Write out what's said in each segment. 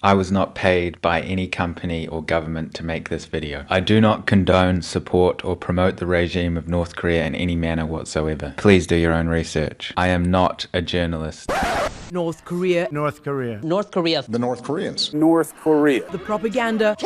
I was not paid by any company or government to make this video. I do not condone, support, or promote the regime of North Korea in any manner whatsoever. Please do your own research. I am not a journalist. North Korea. North Korea. North Korea. The North Koreans. North Korea. The propaganda.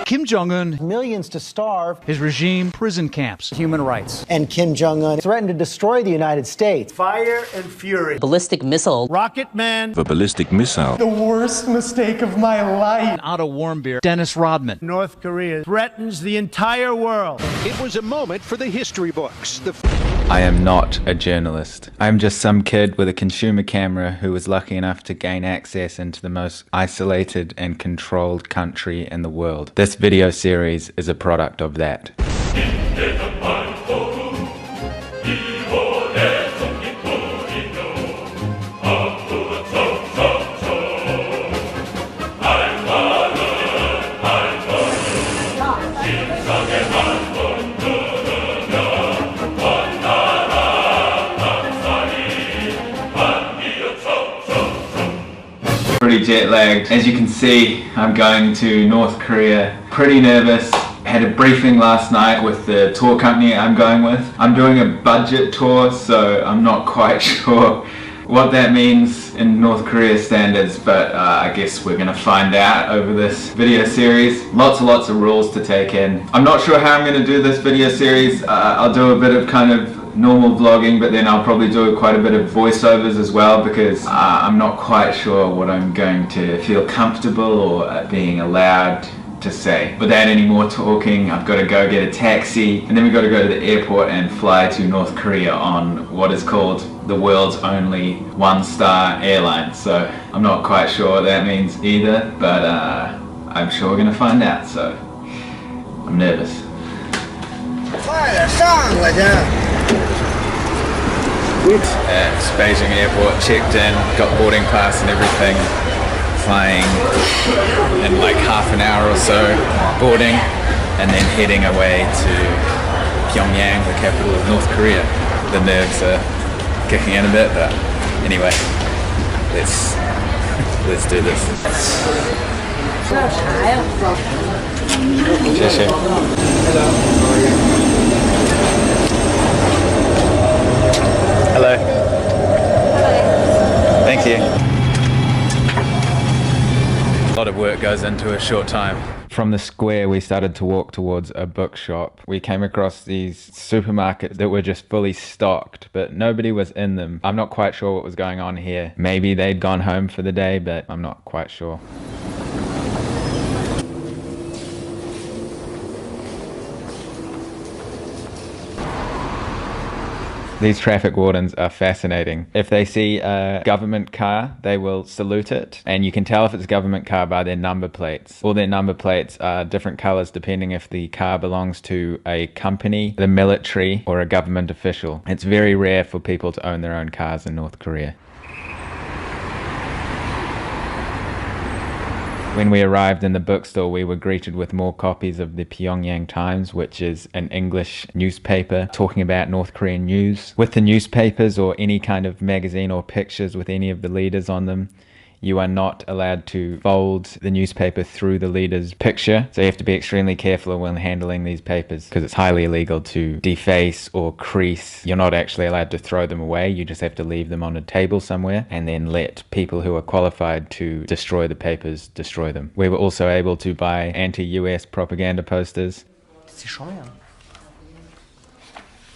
Kim Jong-un, millions to starve, his regime, prison camps, human rights. And Kim Jong-un threatened to destroy the United States. Fire and fury. Ballistic missile. Rocket Man. The ballistic missile. The worst mistake of my life. Otto Warmbier, Dennis Rodman. North Korea threatens the entire world. It was a moment for the history books. I am not a journalist. I am just some kid with a consumer camera who was lucky enough to gain access into the most isolated and controlled country in the world. This video series is a product of that. Pretty jet lagged. As you can see, I'm going to North Korea. Pretty nervous. Had a briefing last night with the tour company I'm going with. I'm doing a budget tour, so I'm not quite sure what that means in North Korea standards, but I guess we're gonna find out over this video series. Lots and lots of rules to take in. I'm not sure how I'm gonna do this video series. I'll do a bit of kind of normal vlogging, but then I'll probably do quite a bit of voiceovers as well, because I'm not quite sure what I'm going to feel comfortable or being allowed to say. Without any more talking, I've got to go get a taxi, and then we've got to go to the airport and fly to North Korea on what is called the world's only one-star airline. So I'm not quite sure what that means either, but I'm sure we're gonna find out, so I'm nervous. At Beijing Airport, checked in, got boarding pass and everything, flying in like half an hour or so, boarding, and then heading away to Pyongyang, the capital of North Korea. The nerves are kicking in a bit, but anyway, let's do this. Hello. Thank you. A lot of work goes into a short time. From the square, we started to walk towards a bookshop. We came across these supermarkets that were just fully stocked, but nobody was in them. I'm not quite sure what was going on here. Maybe they'd gone home for the day, but I'm not quite sure. These traffic wardens are fascinating. If they see a government car, they will salute it. And you can tell if it's a government car by their number plates. All their number plates are different colors depending if the car belongs to a company, the military, or a government official. It's very rare for people to own their own cars in North Korea. When we arrived in the bookstore, we were greeted with more copies of the Pyongyang Times, which is an English newspaper talking about North Korean news. With the newspapers or any kind of magazine or pictures with any of the leaders on them, you are not allowed to fold the newspaper through the leader's picture. So you have to be extremely careful when handling these papers, because it's highly illegal to deface or crease. You're not actually allowed to throw them away. You just have to leave them on a table somewhere and then let people who are qualified to destroy the papers destroy them. We were also able to buy anti-US propaganda posters.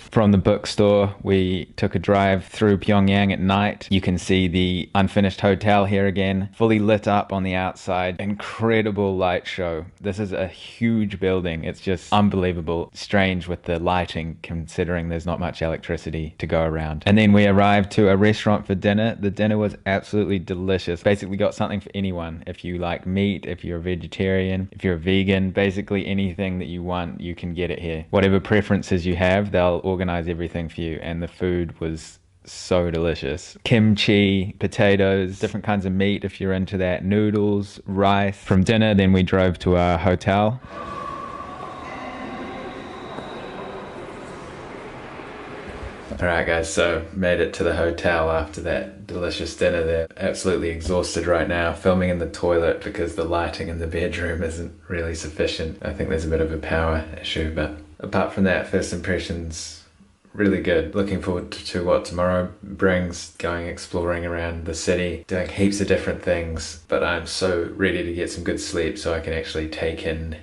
From the bookstore, we took a drive through Pyongyang at night. You can see the unfinished hotel here again, fully lit up on the outside. Incredible light show. This is a huge building. It's just unbelievable. Strange with the lighting, considering there's not much electricity to go around. And then we arrived to a restaurant for dinner. The dinner was absolutely delicious. Basically got something for anyone. If you like meat, if you're a vegetarian, if you're a vegan, basically anything that you want, you can get it here. Whatever preferences you have, they'll organize everything for you, and the food was so delicious. Kimchi, potatoes, different kinds of meat if you're into that, noodles, rice. From dinner, then we drove to our hotel. Alright guys, so made it to the hotel after that delicious dinner there. Absolutely exhausted right now, filming in the toilet because the lighting in the bedroom isn't really sufficient. I think there's a bit of a power issue, but apart from that, first impressions really good. Looking forward to what tomorrow brings, going exploring around the city, doing heaps of different things, but I'm so ready to get some good sleep so I can actually take in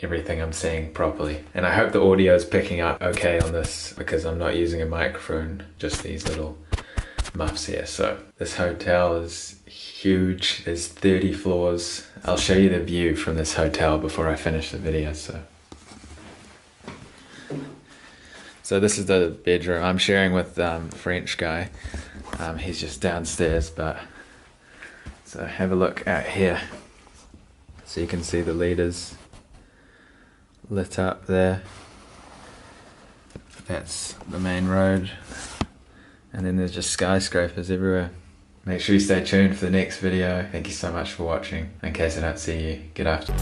everything I'm seeing properly. And I hope the audio is picking up okay on this because I'm not using a microphone, just these little muffs here. So this hotel is huge, there's 30 floors. I'll show you the view from this hotel before I finish the video. So this is the bedroom I'm sharing with a French guy. He's just downstairs, but so have a look out here. So you can see the leaders lit up there. That's the main road. And then there's just skyscrapers everywhere. Make sure you stay tuned for the next video. Thank you so much for watching. In case I don't see you, get after.